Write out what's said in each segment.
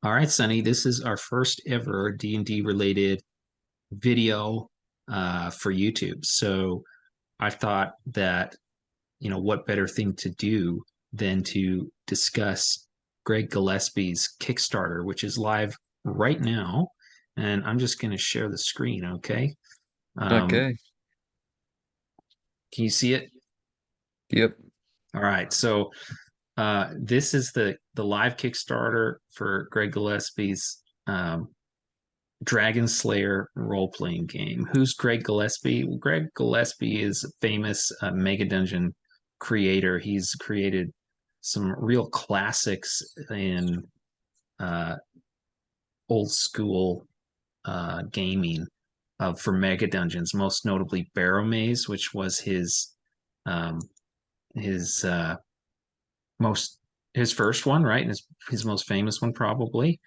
All right, Sonny, this is our first ever D&D related video for YouTube. So I thought that, what better thing to do than to discuss Greg Gillespie's Kickstarter, which is live right now. And I'm just going to share the screen, okay? Um, Okay. can you see it? Yep. All right. So this is the live Kickstarter for Greg Gillespie's Dragonslayer role playing game. Who's Greg Gillespie? Well, Greg Gillespie is a famous Mega Dungeon creator. He's created some real classics in uh, old school gaming for Mega Dungeons, most notably Barrow Maze, which was um, his most his first one, right? And his most famous one, probably.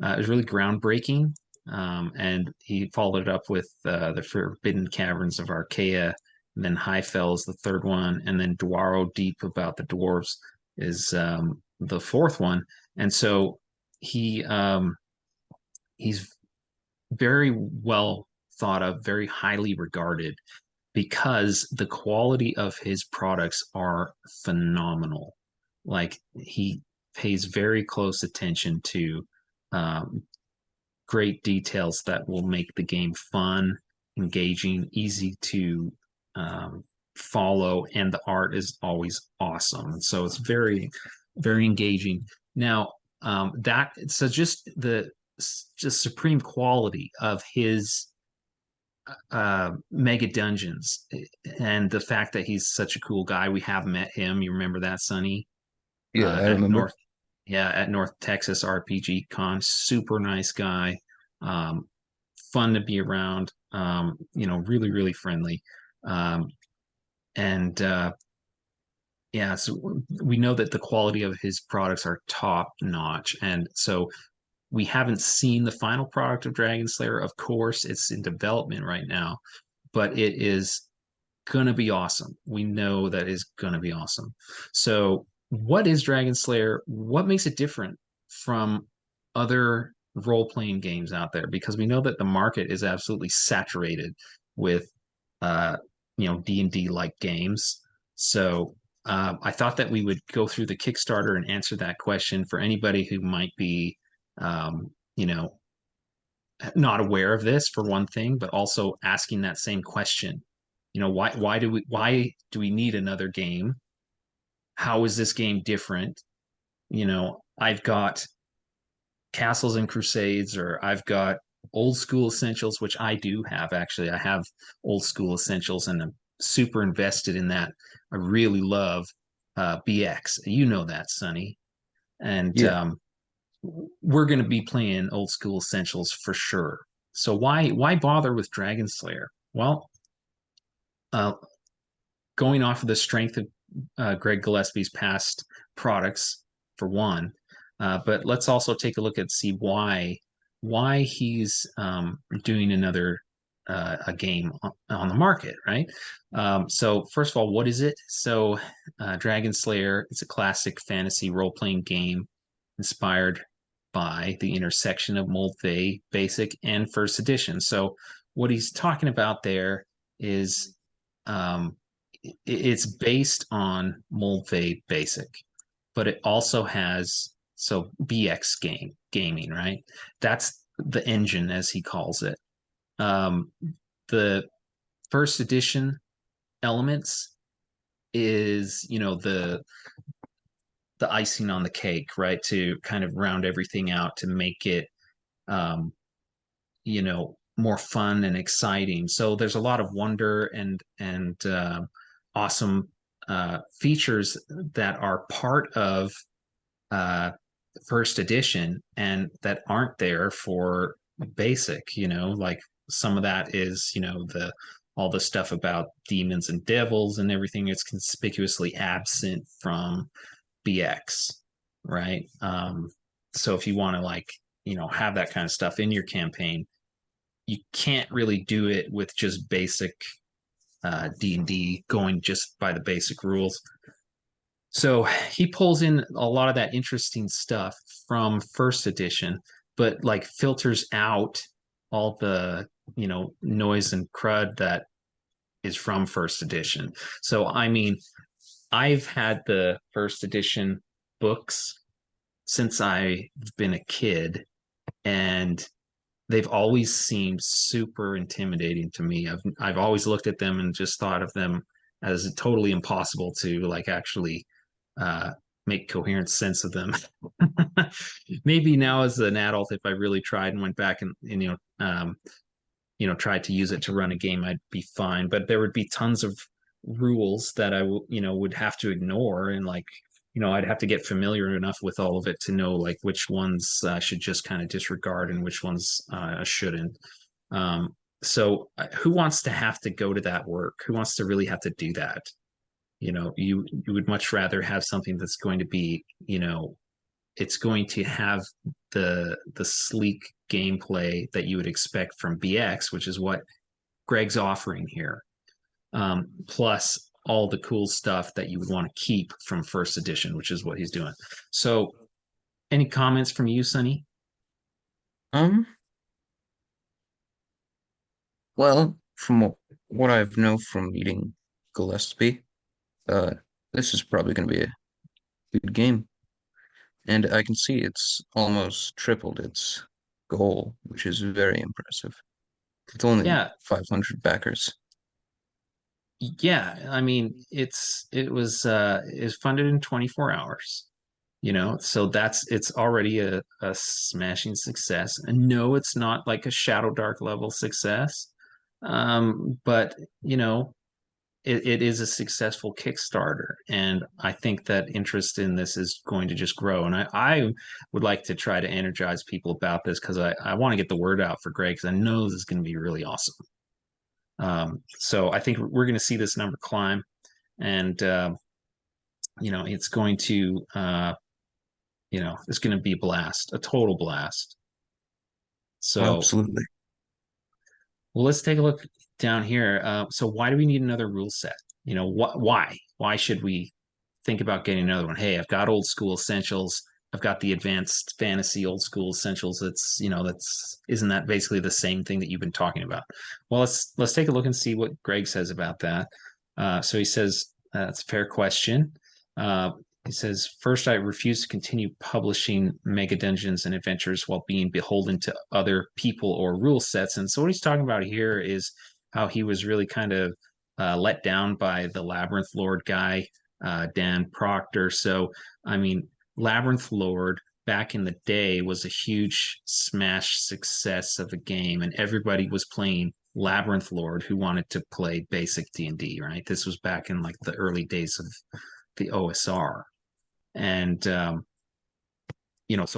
It was really groundbreaking. And he followed it up with the Forbidden Caverns of Archaea, and then High Fell's the third one, and then Dwaro Deep about the dwarves is the fourth one. And so he he's very well thought of, very highly regarded because the quality of his products are phenomenal. Like he pays very close attention to um, great details that will make the game fun, engaging, easy to follow, and the art is always awesome. So it's very, very engaging. Now, that so just supreme quality of his mega dungeons and the fact that he's such a cool guy. We have met him. You remember that, Sonny? Yeah, I At remember. North, yeah, at North Texas RPG Con. Super nice guy. Um, Fun to be around. Really, really friendly. Um, and Yeah, so we know that the quality of his products are top notch. And so we haven't seen the final product of Dragon Slayer. Of course, it's in development right now, but it is gonna be awesome. We know that is gonna be awesome. So, what is Dragon Slayer? What makes it different from other role-playing games out there? Because we know that the market is absolutely saturated with uh, D&D like games. So, I thought that we would go through the Kickstarter and answer that question for anybody who might be, um, you know, not aware of this for one thing, but also asking that same question. Why do we need another game? How is this game different? I've got Castles and Crusades, or I've got old school essentials, which I do have actually. I have old school essentials and I'm super invested in that. I really love BX. You know that, Sonny. And Yeah. we're going to be playing old school essentials for sure. So why bother with Dragon Slayer? Well, uh, going off of the strength of Greg Gillespie's past products, for one, but let's also take a look at see why he's doing another a game on the market, right? So first of all, what is it? So Dragon Slayer, it's a classic fantasy role playing game inspired by the intersection of Moldvay Basic and First Edition. So what he's talking about there is um, it's based on Moldvay Basic, but it also has so BX gaming, right? That's the engine as he calls it. Um, the First Edition elements is the icing on the cake, right? To kind of round everything out to make it um, more fun and exciting. So there's a lot of wonder and awesome features that are part of uh, first edition and that aren't there for basic. Like some of that is the all the stuff about demons and devils and everything. It's conspicuously absent from BX, right? So if you want to have that kind of stuff in your campaign, you can't really do it with just basic D&D going just by the basic rules. So he pulls in a lot of that interesting stuff from first edition, but like filters out all the, noise and crud that is from first edition. So, I mean, I've had the first edition books since I've been a kid, and they've always seemed super intimidating to me. I've always looked at them and just thought of them as totally impossible to like actually uh, make coherent sense of them. Maybe now as an adult, if I really tried and went back and tried to use it to run a game, I'd be fine. But there would be tons of rules that would have to ignore, and like, I'd have to get familiar enough with all of it to know like which ones I should just kind of disregard and which ones I shouldn't. So who wants to have to go to that work? Who wants to really have to do that? You would much rather have something that's going to be, it's going to have the sleek gameplay that you would expect from BX, which is what Greg's offering here, plus all the cool stuff that you would want to keep from first edition, which is what he's doing. So, any comments from you, Sonny? Um, well, from what I've know from meeting Gillespie, uh, this is probably going to be a good game. And I can see it's almost tripled its goal, which is very impressive. It's only Yeah, 500 backers. yeah. I mean, it was funded in 24 hours. So it's already a smashing success. And no, it's not like a Shadow Dark level success. But it is a successful Kickstarter, and I think that interest in this is going to just grow. And I would like to try to energize people about this because I want to get the word out for Greg, because I know this is going to be really awesome. So I think we're going to see this number climb, and it's going to it's going to be a blast, a total blast. So, Absolutely. well, let's take a look down here. So why do we need another rule set? Why? Why should we think about getting another one? Hey, I've got old school essentials. I've got the advanced fantasy old school essentials. That's isn't that basically the same thing that you've been talking about? Well, let's take a look and see what Greg says about that. So he says that's a fair question. Uh, he says, first, I refuse to continue publishing mega dungeons and adventures while being beholden to other people or rule sets. And so, what he's talking about here is how he was really kind of let down by the Labyrinth Lord guy, Dan Proctor. So, I mean, Labyrinth Lord back in the day was a huge smash success of a game, and everybody was playing Labyrinth Lord who wanted to play basic D&D, right? This was back in like the early days of the OSR. And so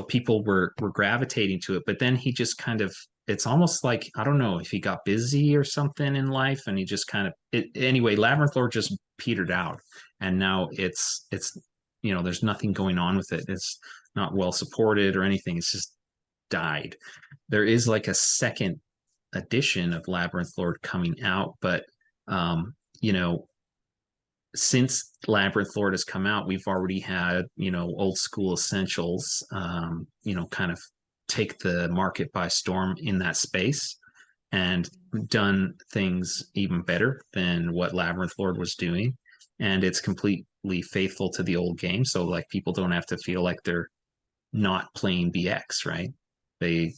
people were gravitating to it, but then he just kind of, it's almost like, I don't know if he got busy or something in life, and he just kind of anyway, Labyrinth Lord just petered out, and now it's there's nothing going on with it. It's not well supported or anything. It's just died. There is like a second edition of Labyrinth Lord coming out, but um you know since Labyrinth Lord has come out, we've already had, old school essentials, kind of take the market by storm in that space, and done things even better than what Labyrinth Lord was doing. And it's completely faithful to the old game. So like people don't have to feel like they're not playing BX, right? They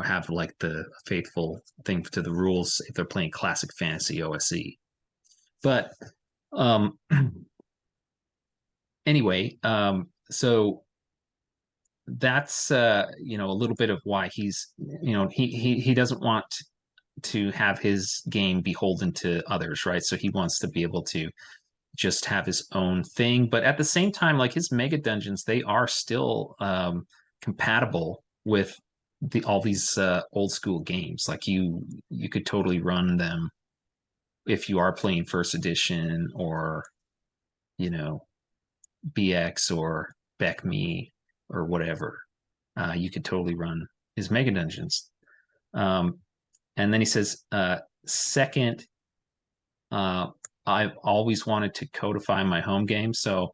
have like the faithful thing to the rules if they're playing classic fantasy OSE. But um anyway, so that's a little bit of why he's he doesn't want to have his game beholden to others, right? So he wants to be able to just have his own thing, but at the same time, like his mega dungeons, they are still compatible with all these old school games. Like you could totally run them if you are playing first edition, or you know BX or Beck Me or whatever. You could totally run his mega dungeons. Um, and then he says, second, I've always wanted to codify my home game. So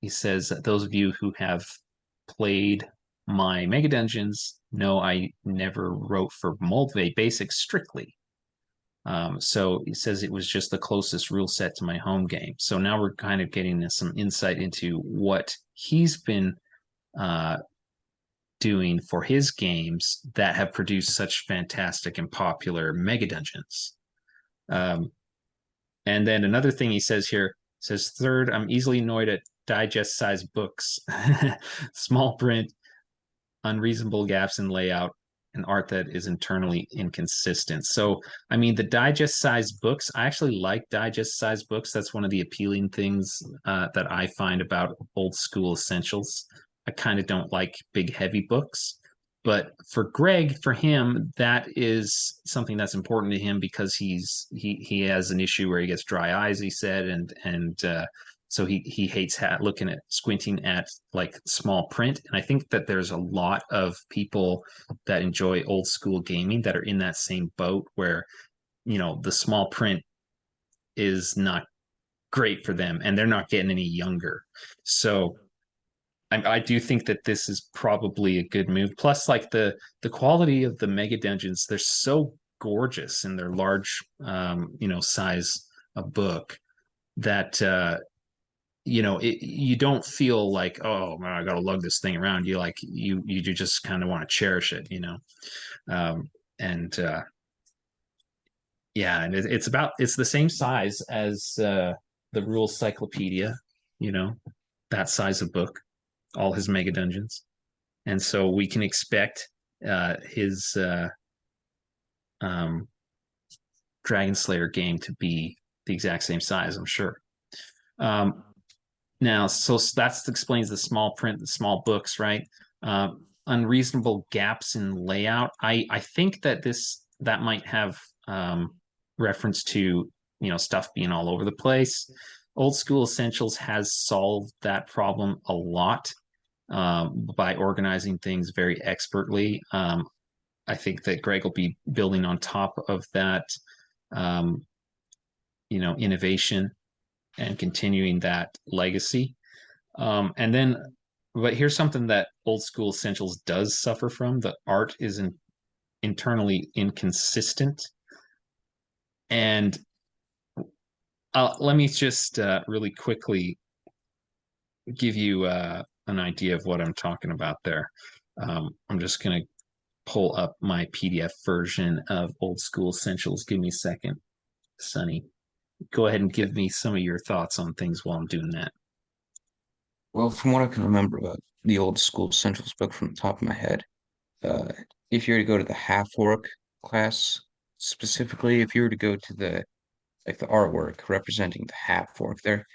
He says, those of you who have played my Mega Dungeons know I never wrote for Moldvay Basics strictly. So he says it was just the closest rule set to my home game. So now we're kind of getting some insight into what he's been uh, doing for his games that have produced such fantastic and popular Mega Dungeons. Um, and then another thing he says here says, third, I'm easily annoyed at digest sized books, small print, unreasonable gaps in layout, and art that is internally inconsistent. So, I mean, the digest sized books, I actually like digest sized books. That's one of the appealing things that I find about old school essentials. I kind of don't like big, heavy books. But for Greg, for him, that is something that's important to him because he has an issue where he gets dry eyes. He said, and so he hates looking at squinting at like small print. And I think that there's a lot of people that enjoy old school gaming that are in that same boat where the small print is not great for them and they're not getting any younger. So I do think that this is probably a good move. Plus, like the quality of the mega dungeons, they're so gorgeous in their large size of book that you don't feel like, oh man, I gotta lug this thing around. You just kind of want to cherish it, and yeah, and it's the same size as the rules cyclopedia, you know, that size of book, all his mega dungeons, and so we can expect his um, Dragonslayer game to be the exact same size, I'm sure. Um, Now, so that explains the small print, the small books, right? Unreasonable gaps in layout. I think that that might have reference to stuff being all over the place. Old School Essentials has solved that problem a lot by organizing things very expertly. I think that Greg will be building on top of that, um, innovation and continuing that legacy. And then, but here's something that Old School Essentials does suffer from: the art is internally inconsistent. And let me just really quickly give you an idea of what I'm talking about there. I'm just going to pull up my PDF version of Old School Essentials. Give me a second, Sonny. Go ahead and give me some of your thoughts on things while I'm doing that. Well, from what I can remember about the old school Essentials book from the top of my head, uh, if you were to go to the half orc class, specifically, if you were to go to the artwork representing the half orc, they're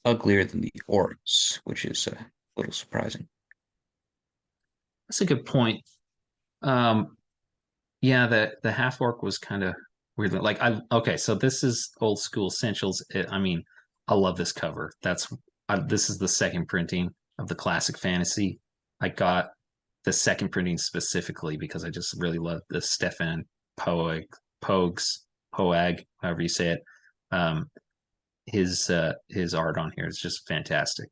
uglier than the orcs, which is a little surprising. That's a good point. Um, Yeah, the half orc was kind of weird. Like okay, so this is Old School Essentials. I mean, I love this cover. This is the second printing of the classic fantasy. I got the second printing specifically because I just really love the Stefan Poeg Pogues Poag, however you say it. Um, his art on here is just fantastic.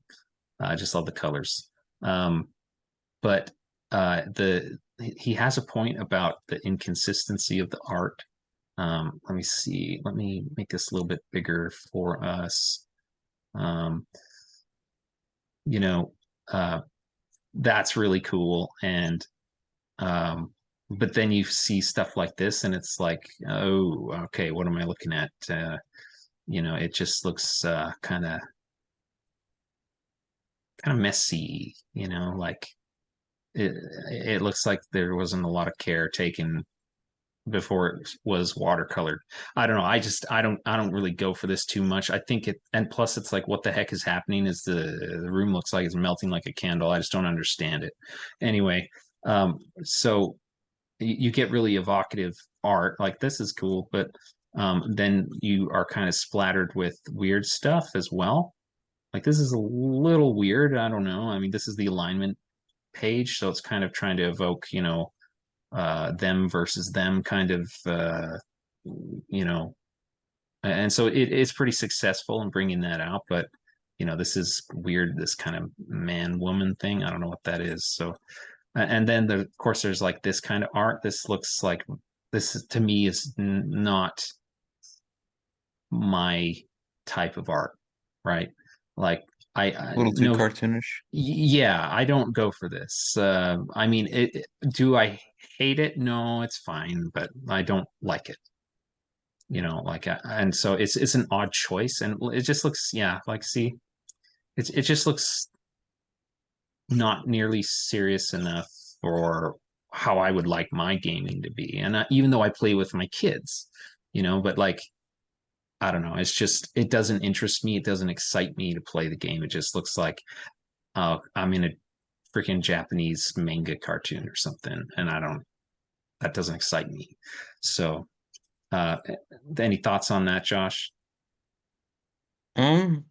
I just love the colors. But the he has a point about the inconsistency of the art. Let me see. Let me make this a little bit bigger for us. Um, you know, uh, that's really cool. And but then you see stuff like this, and it's like, oh, okay, what am I looking at? It just looks kind of messy. Like it it looks like there wasn't a lot of care taken before it was watercolored. I don't know. I don't really go for this too much. I think and plus it's like what the heck is happening is the room looks like it's melting like a candle. I just don't understand it. Anyway, so you get really evocative art. Like this is cool, but then you are kind of splattered with weird stuff as well. Like this is a little weird. I don't know. I mean, this is the alignment page, so it's kind of trying to evoke, them versus them kind of, you know, and so it's pretty successful in bringing that out. But this is weird, this kind of man woman thing. I don't know what that is. So, and then of course there's like this kind of art. This looks like this to me is not my type of art, right? Like A little too no, cartoonish. yeah, I don't go for this. I mean, do I hate it? No, it's fine, but I don't like it. Like, and so it's an odd choice, and it just looks, yeah, like see, it just looks not nearly serious enough for how I would like my gaming to be. And even though I play with my kids, but like I don't know, it's just it doesn't interest me. It doesn't excite me to play the game. It just looks like I'm in a freaking Japanese manga cartoon or something, and I don't. That doesn't excite me. So, uh, any thoughts on that, Josh? Um,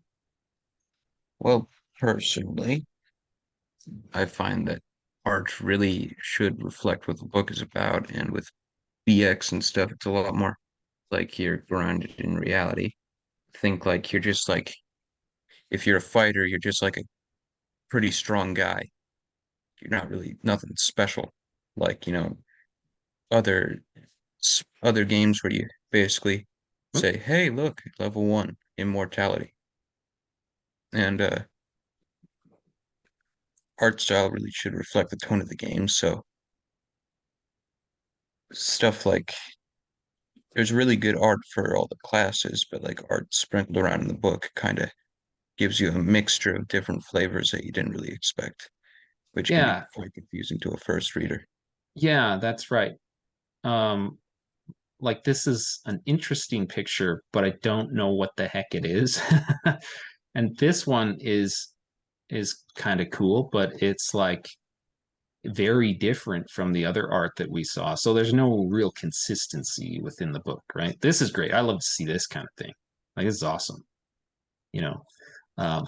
well, personally, I find that art really should reflect what the book is about, and with BX and stuff, it's a lot more like you're grounded in reality. Think like you're just like if you're a fighter, you're just like a pretty strong guy. You're not really nothing special. Like, other other games where you basically say, "Hey, look, level 1, immortality." And art style really should reflect the tone of the game. So stuff like there's really good art for all the classes, but like art sprinkled around in the book kind of gives you a mixture of different flavors that you didn't really expect, which can be Yeah, quite confusing to a first reader. yeah, that's right. Um, like this is an interesting picture, but I don't know what the heck it is. And this one is kind of cool, but it's like very different from the other art that we saw. So there's no real consistency within the book, right? This is great. I love to see this kind of thing. Like this is awesome, you know.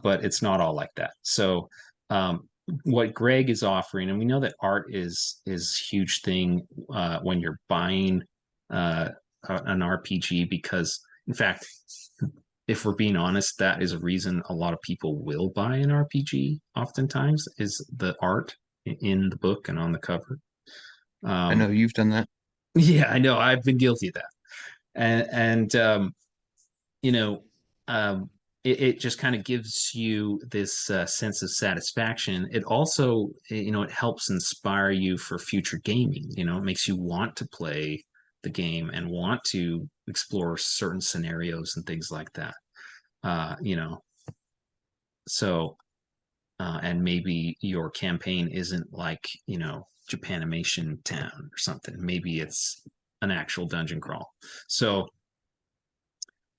But it's not all like that. So what Greg is offering, and we know that art is huge thing when you're buying an RPG because, in fact, if we're being honest, that is a reason a lot of people will buy an RPG. Oftentimes, is the art in the book and on the cover. I know Um, you've done that. yeah, I know. I've been guilty of that, and you know, um, it just kind of gives you this sense of satisfaction. It also, it helps inspire you for future gaming. It makes you want to play the game and want to explore certain scenarios and things like that. Uh, you know, so and maybe your campaign isn't like Japanimation Town or something. Maybe it's an actual dungeon crawl. So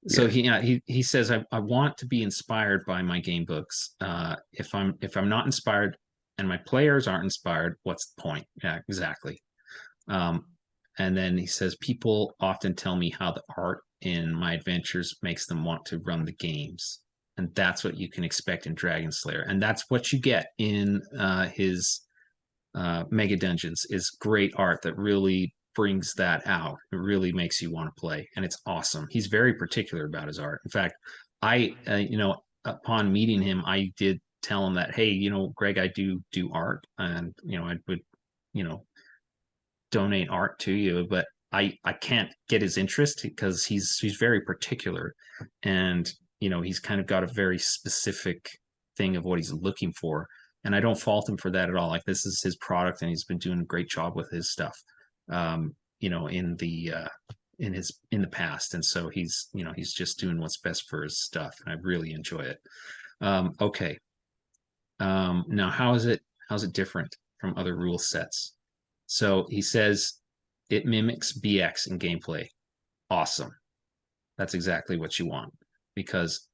Yeah. he says I want to be inspired by my game books. If I'm not inspired and my players aren't inspired, what's the point? Yeah, exactly. Um, and then he says people often tell me how the art in my adventures makes them want to run the games, and that's what you can expect in Dragonslayer, and that's what you get in his mega dungeons is great art that really brings that out. It really makes you want to play, and it's awesome. He's very particular about his art. In fact, upon meeting him, I did tell him that, hey, Greg, I do art, and I would, you know, donate art to you, but I can't get his interest because he's very particular, and he's kind of got a very specific thing of what he's looking for, and I don't fault him for that at all. Like this is his product, and he's been doing a great job with his stuff, in the past, and so he's just doing what's best for his stuff, and I really enjoy it. Okay, now how's it different from other rule sets? So he says it mimics BX in gameplay. Awesome. That's exactly what you want because,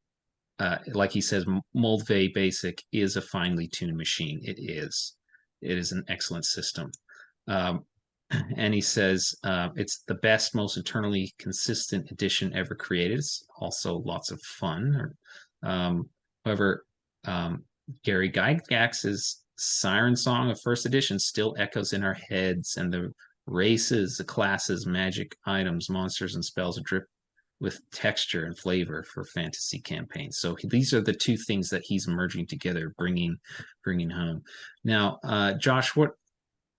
like he says, Moldvay Basic is a finely tuned machine. It is. It is an excellent system. Um, and he says it's the best, most internally consistent edition ever created. It's also lots of fun. However, um, Gary Gygax's Siren Song of First Edition still echoes in our heads, and the races, the classes, magic items, monsters, and spells drip with texture and flavor for fantasy campaigns. So these are the two things that he's merging together, bringing home. Now, Josh, what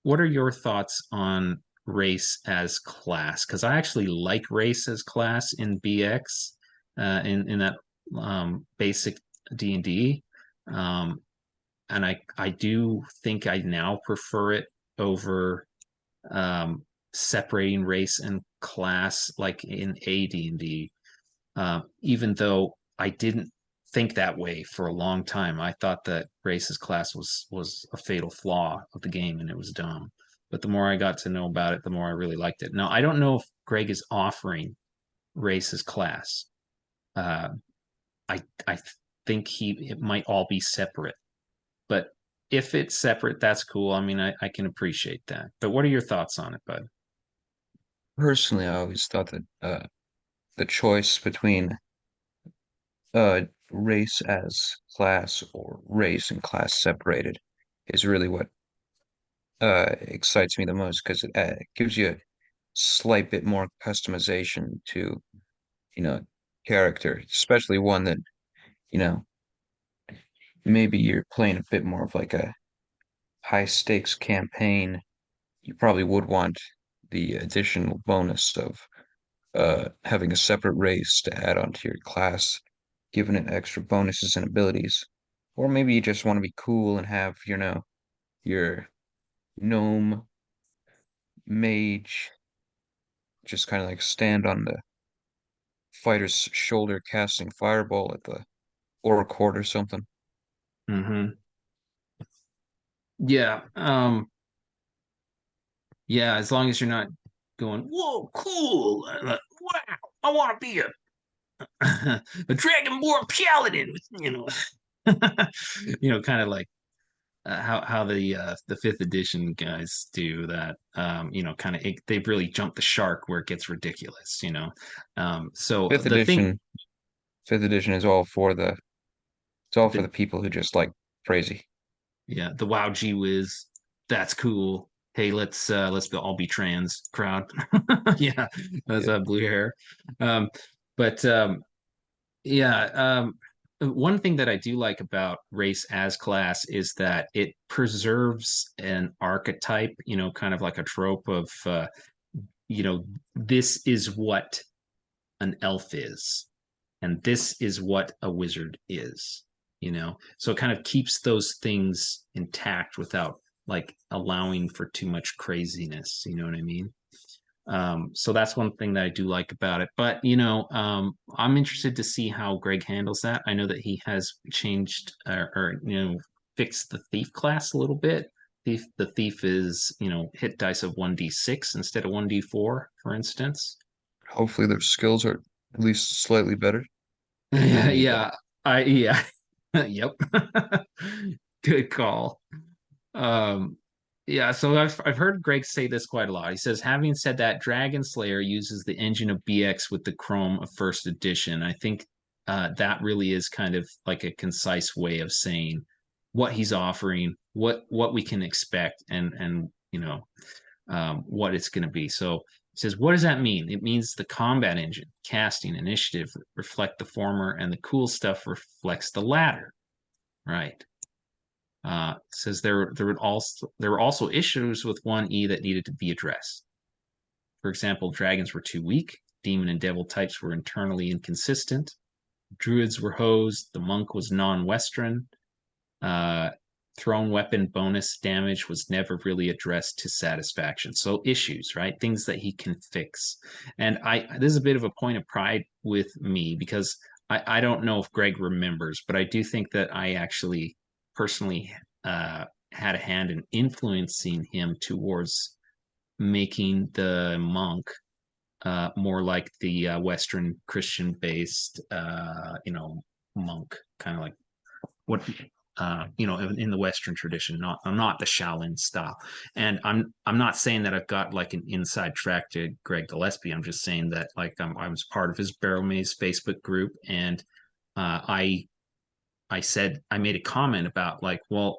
are your thoughts on race as class? Because I actually like race as class in BX, in that basic D&D, um, and I do think I now prefer it over separating race and class like in AD&D, even though I didn't think that way for a long time. I thought that race as class was a fatal flaw of the game and it was dumb. But the more I got to know about it, the more I really liked it. Now I don't know if Greg is offering race as class. Uh, I think it might all be separate, but if it's separate, that's cool. I mean, I can appreciate that. But what are your thoughts on it, bud? Personally, I always thought that the choice between race as class or race and class separated is really what excites me the most because it gives you a slight bit more customization to, you know, character, especially one that, you know, maybe you're playing a bit more of like a high stakes campaign. You probably would want the additional bonus of having a separate race to add onto your class, giving it extra bonuses and abilities. Or maybe you just want to be cool and have, your gnome mage just kind of like stand on the fighter's shoulder casting fireball at the Oracord or something. Mm-hmm. Yeah. Yeah, as long as you're not going, whoa, cool. Like, wow, I want to be a dragonborn paladin, kind of like how the fifth edition guys do that. Kind of they really jump the shark where it gets ridiculous. So Fifth the thing, edition, fifth edition is all for the the people who just like crazy. yeah, the wow gee whiz, that's cool. Hey, let's all be trans crowd. Yeah, that's Yeah. blue hair. Um, but Yeah, one thing that I do like about race as class is that it preserves an archetype, kind of like a trope of, this is what an elf is, and this is what a wizard is. So it kind of keeps those things intact without like allowing for too much craziness. You know what I mean? So that's one thing that I do like about it. But I'm interested to see how Greg handles that. I know that he has changed or fixed the thief class a little bit. The thief is hit dice of 1d6 instead of 1d4, for instance. Hopefully their skills are at least slightly better. Maybe they Yeah, need yeah, yep. Good call. Um, yeah, so I've heard Greg say this quite a lot. He says, having said that, Dragonslayer uses the engine of BX with the Chrome of first edition. I think that really is kind of like a concise way of saying what he's offering, what we can expect, and what it's going to be. So it says, what does that mean? It means the combat engine, casting, initiative reflect the former, and the cool stuff reflects the latter. Right. Says there were also issues with 1E that needed to be addressed. For example, dragons were too weak, demon and devil types were internally inconsistent, druids were hosed, the monk was non-Western, uh, thrown weapon bonus damage was never really addressed to satisfaction. So issues, right? Things that he can fix. And this is a bit of a point of pride with me because I don't know if Greg remembers, but I do think that I actually personally had a hand in influencing him towards making the monk more like the Western Christian based, monk, kind of like what in the Western tradition, not the Shaolin style. And I'm not saying that I've got like an inside track to Greg Gillespie. I'm just saying that like I was part of his Barrel Maze Facebook group, and I said I made a comment about like, well,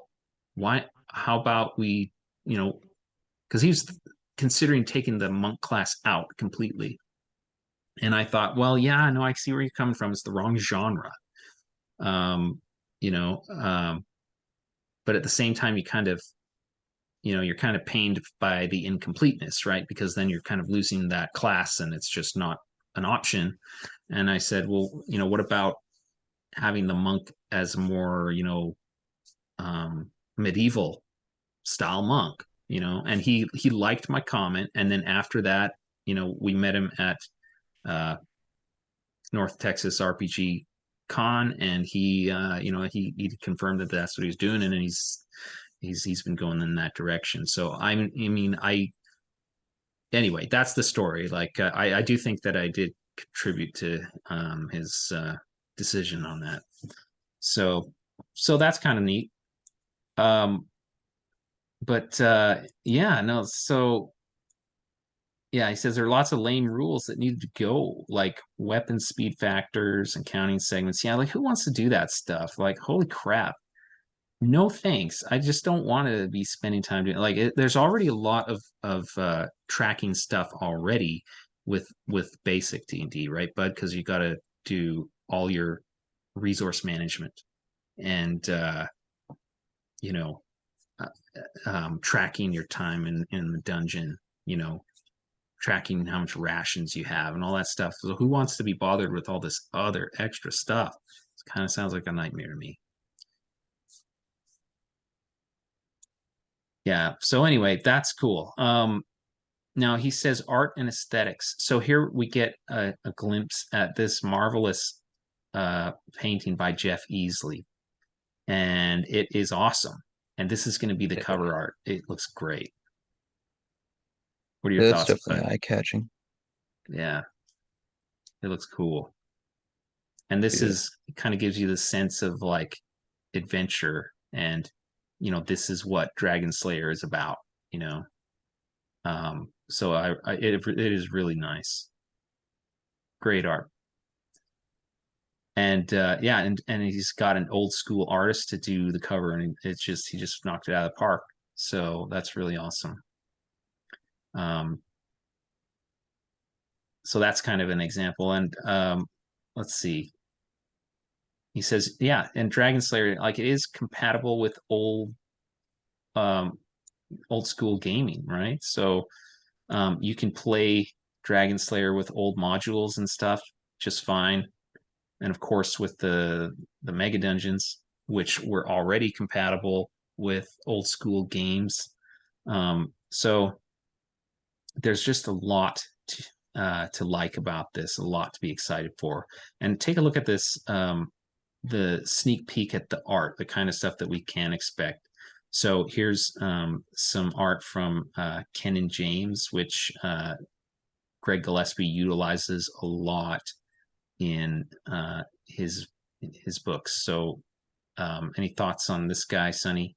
why? How about we, because he was considering taking the monk class out completely, And I thought, well, yeah, no, I see where you're coming from. It's the wrong genre. Um, you know, but at the same time, you're kind of pained by the incompleteness, right? Because then you're kind of losing that class and it's just not an option. And I said, well, what about having the monk as more, medieval style monk, and he liked my comment. And then after that, we met him at uh, North Texas RPG Con, and he confirmed that that's what he's doing, and he's been going in that direction. So I mean, anyway, that's the story. Like I do think that I did contribute to his decision on that. So that's kind of neat. Um, but yeah, no. So yeah, he says there are lots of lame rules that need to go, like weapon speed factors and counting segments. Yeah, like who wants to do that stuff? Like, holy crap. No thanks. I just don't want to be spending time doing there's already a lot of tracking stuff already with basic D&D, right, bud? Because you got to do all your resource management and you know uh, tracking your time in the dungeon, tracking how much rations you have and all that stuff. So who wants to be bothered with all this other extra stuff? It kind of sounds like a nightmare to me. Yeah. So anyway, that's cool. Now he says art and aesthetics. So here we get a glimpse at this marvelous painting by Jeff Easley, and it is awesome. And this is going to be the Yeah, cover art. It looks great. What are your that's thoughts, definitely bud? eye-catching. Yeah, it looks cool. And this Yeah, is kind of gives you the sense of like adventure, and this is what Dragonslayer is about. You know, so it is really nice, great art. And yeah, and he's got an old school artist to do the cover, and he just knocked it out of the park. So that's really awesome. Um, so that's kind of an example. And let's see. He says, yeah, and Dragon Slayer, like it is compatible with um, old school gaming, right? So you can play Dragon Slayer with old modules and stuff just fine. And of course, with the mega dungeons, which were already compatible with old school games. So there's just a lot to like about this, a lot to be excited for. And take a look at this, the sneak peek at the art, the kind of stuff that we can expect. So here's some art from Ken and James, which Greg Gillespie utilizes a lot in his books. So, any thoughts on this guy, Sonny?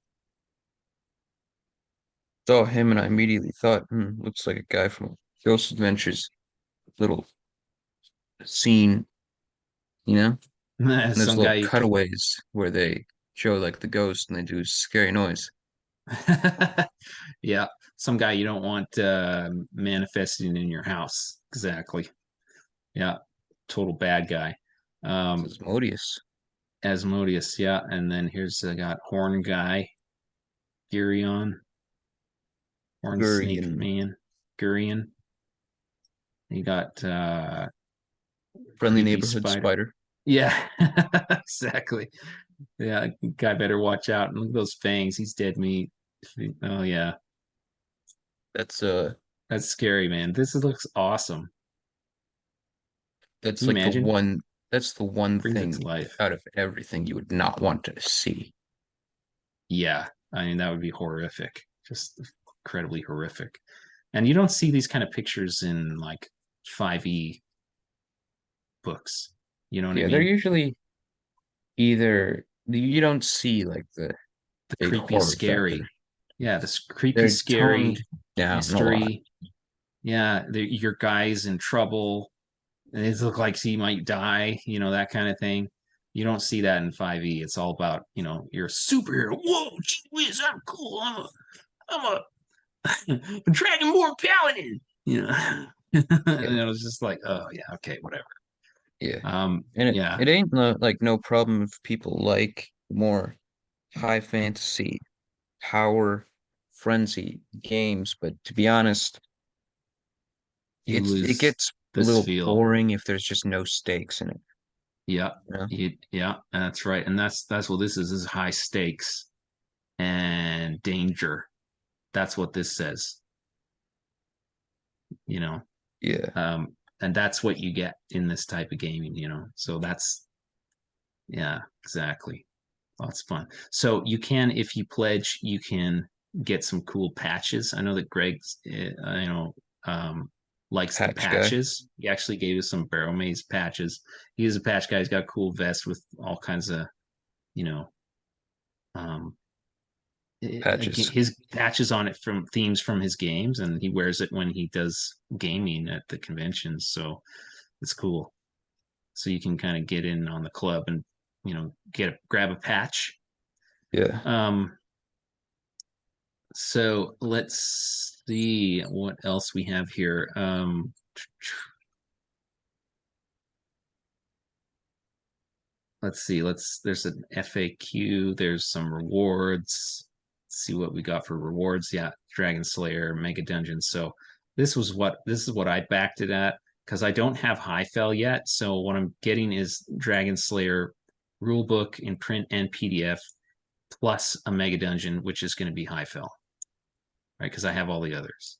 saw him and I immediately thought, looks like a guy from Ghost Adventures. Little scene, you know? And there's Some little guy you could, cutaways where they show like the ghost and they do scary noise. yeah, some guy you don't want manifesting in your house. Exactly. Yeah, total bad guy. It's Um, Asmodeus. Asmodeus, yeah, and then here's got Horn Guy, Gurion, Horn Snake Gurion. Man, Gurion. You got Friendly Creepy neighborhood Spider. spider. Yeah, exactly. Yeah, guy better watch out. And look at those fangs. He's dead meat. Oh yeah, That's that's scary, man. Looks awesome. Can that's you like the imagine? one that's the one Brings it to thing life. out of everything you would not want to see. Yeah, I mean that would be horrific. Just incredibly horrific. And you don't see these kind of pictures in like 5e books. You know what I Yeah, they're mean? usually either you don't see like the The big creepy, horror factor. scary. Yeah, this creepy, They're toned scary down a lot. mystery. Yeah, your guy's in trouble. And it looks like he might die, that kind of thing. You don't see that in 5e. It's all about, you're a superhero. Whoa, gee whiz, I'm cool. I'm a Dragonborn paladin. And Yeah, it was just like, oh yeah, okay, whatever. yeah. And Yeah, it ain't no, like no problem if people like more high fantasy, power, frenzy games, but to be honest, you it lose gets a this little feel. boring if there's just no stakes in it, Yeah, you know? yeah, that's right. And that's what this is high stakes and danger. That's what this says, you know. Yeah. And that's what you get in this type of gaming, you know. So that's yeah, exactly. Lots of fun. So you can, if you pledge, you can get some cool patches. I know that Greg's, um, likes the Patch guy. patches. He actually gave us some Barrel Maze patches. He's a patch guy. He's got a cool vest with all kinds of, you know, um, Patches. his patches on it from themes from his games, and he wears it when he does gaming at the conventions. So it's cool. So you can kind of get in on the club and grab a patch. Yeah. Um, So let's see what else we have here. Let's see. There's an FAQ. There's some rewards. Let's see what we got for rewards. Yeah, Dragonslayer, Mega Dungeons. So this is what I backed it at because I don't have High Fell yet. So what I'm getting is Dragonslayer rulebook in print and PDF plus a Mega Dungeon, which is going to be High Fell, right? Because I have all the others.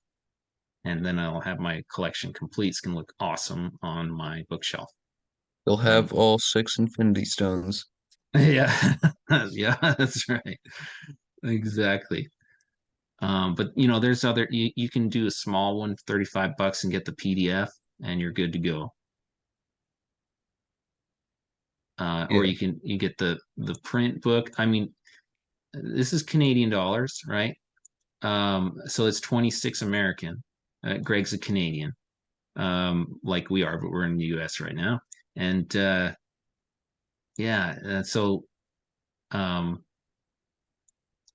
And then I'll have my collection complete. It's gonna look awesome on my bookshelf. You'll Um, have all six Infinity Stones. yeah, yeah, that's right, exactly. But there's other you can do a small one, 35 bucks, and get the PDF, and you're good to go. Or Yeah. you get the print book. I mean, this is Canadian dollars, right? So it's 26 American. Greg's a Canadian, like we are, but we're in the US right now. And yeah, so um,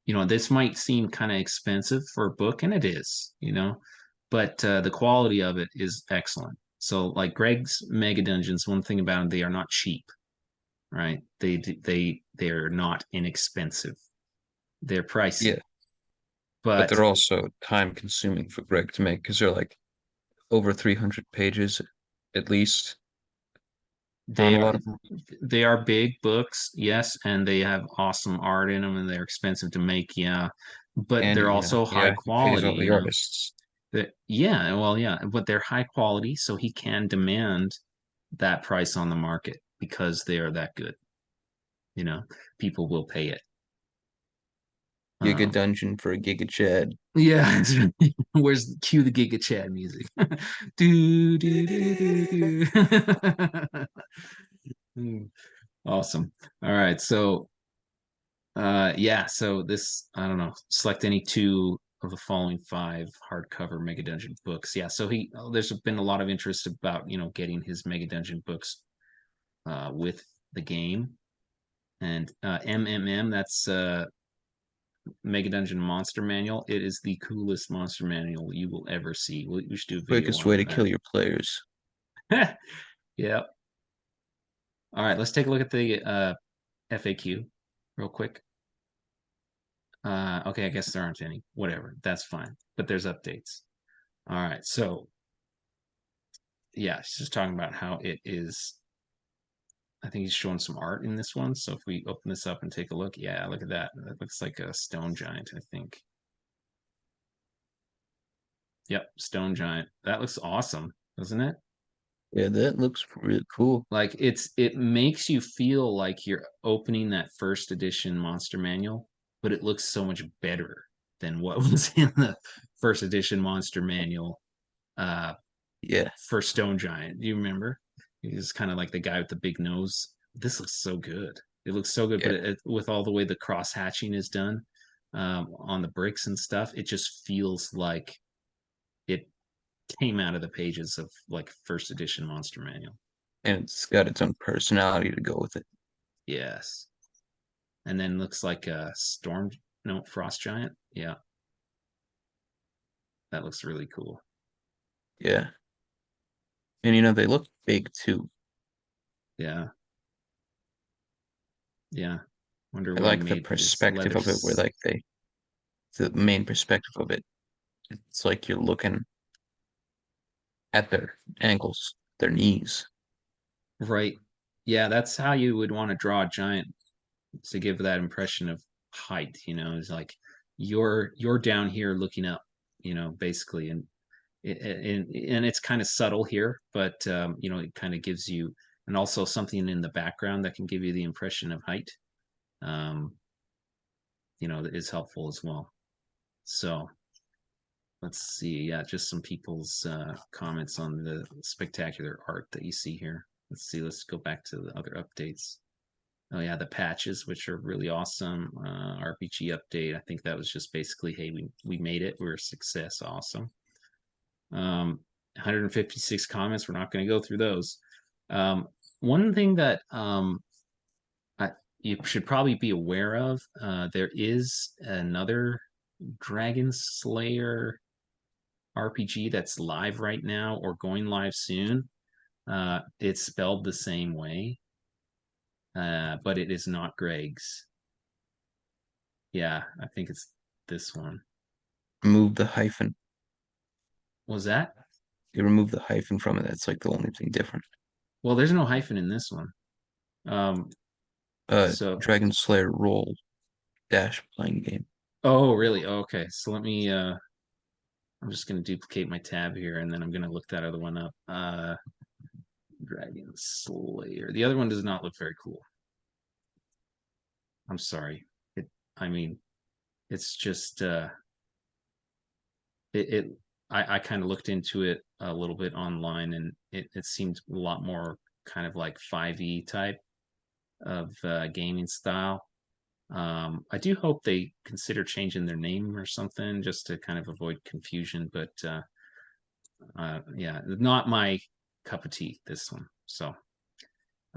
this might seem kind of expensive for a book, and it is, but the quality of it is excellent. So, like Greg's Mega Dungeons, one thing about them, they are not cheap, right? They're not inexpensive. They're Yeah. pricey, But but they're also time consuming for Greg to make because they're like over 300 pages at least on they a are lot of them. they are big books, yes, and they have awesome art in them, and they're expensive to make, yeah, but And they're also high he pays quality, all the artists. Yeah, well, yeah, but they're high quality, so he can demand that price on the market because they are that good. You know, people will pay it. Giga Um, Dungeon for a Giga Chad. yeah, where's cue the Giga Chad music? Do do do do do. Awesome. All right, so yeah, so this I don't know. Select any two of the following five hardcover Mega Dungeon books. Yeah, so there's been a lot of interest about getting his Mega Dungeon books with the game. And MMM, that's Mega Dungeon Monster Manual. It is the coolest monster manual you will ever see. We should do a video Quickest way on to kill your players. that. Yeah. All right, let's take a look at the FAQ real quick. Okay, I guess there aren't any. Whatever, that's fine. But there's updates. All right, so yeah, she's just talking about how it is. I think he's showing some art in this one. So if we open this up and take a look, yeah, look at that. That looks like a stone giant, I think. Yep, stone giant. That looks awesome, doesn't it? Yeah, that looks really cool. Like it makes you feel like you're opening that first edition monster manual, but it looks so much better than what was in the first edition monster manual uh Yeah, for Stone Giant. Do you remember? He's kind of like the guy with the big nose. This looks so good. It looks so good, but yeah. with all the way the cross hatching is done on the bricks and stuff, it just feels like it came out of the pages of like first edition monster manual. And it's got its own personality to go with it. Yes. And then looks like a storm, no, frost giant. Yeah, that looks really cool. Yeah. And they look big too. Yeah, yeah. Wonder I what he like the made this perspective leather. of it where like the main perspective of it, it's like you're looking at their ankles, their knees. Right. Yeah, that's how you would want to draw a giant to give that impression of height, is like you're down here looking up, basically, and it's kind of subtle here, but it kind of gives you, and also something in the background that can give you the impression of height, um, that is helpful as well. So let's see, yeah, just some people's comments on the spectacular art that you see here. Let's see, let's go back to the other updates. Oh yeah, the patches, which are really awesome. RPG update. I think that was just basically, hey, we made it. We're a success. Awesome. 156 comments. We're not going to go through those. One thing that you should probably be aware of, there is another Dragonslayer RPG that's live right now or going live soon. It's spelled the same way, but it is not Greg's. Yeah, I think it's this one. Remove the hyphen. Was that? You remove the hyphen from it. That's like the only thing different. Well, there's no hyphen in this one. Um, so, Dragon Slayer roll dash playing game. oh, really? Oh, okay. So I'm just going to duplicate my tab here and then I'm going to look that other one up. Dragon Slayer. The other one does not look very cool. I'm sorry. I mean, it's just, it I kind of looked into it a little bit online and it seemed a lot more kind of like 5e type of gaming style. I do hope they consider changing their name or something just to kind of avoid confusion. But yeah, not my cup of tea, this one. So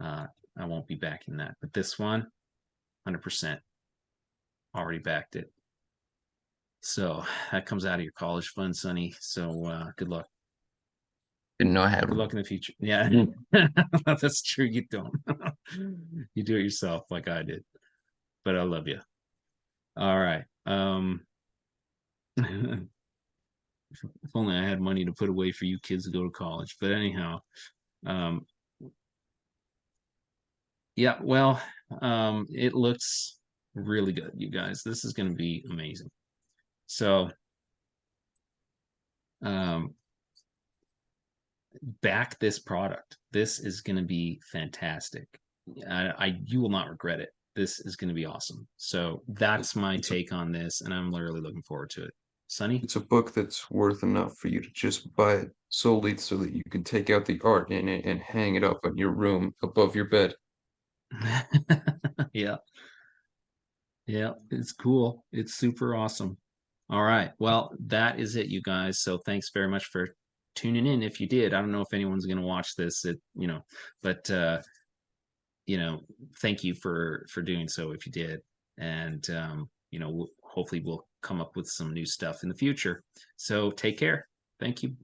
uh, I won't be backing that. But this one, 100% already backed it. So that comes out of your college fund, Sonny. So good luck. Didn't know I had Good one. luck in the future. Yeah, that's true. You don't. You do it yourself like I did. But I love you. All right. If only I had money to put away for you kids to go to college. But anyhow, um, yeah, well, it looks really good, you guys. This is going to be amazing. So, um, back this product. This is going to be fantastic. You will not regret it. This is going to be awesome. So that's my It's a take on this, and I'm literally looking forward to it. Sunny? it's a book that's worth enough for you to just buy it solely so that you can take out the art in it and hang it up in your room above your bed. Yeah, yeah, it's cool. It's super awesome. All right. Well, that is it, you guys. So thanks very much for tuning in. If you did, I don't know if anyone's going to watch this, but thank you for doing so if you did. And hopefully we'll come up with some new stuff in the future. So take care. Thank you.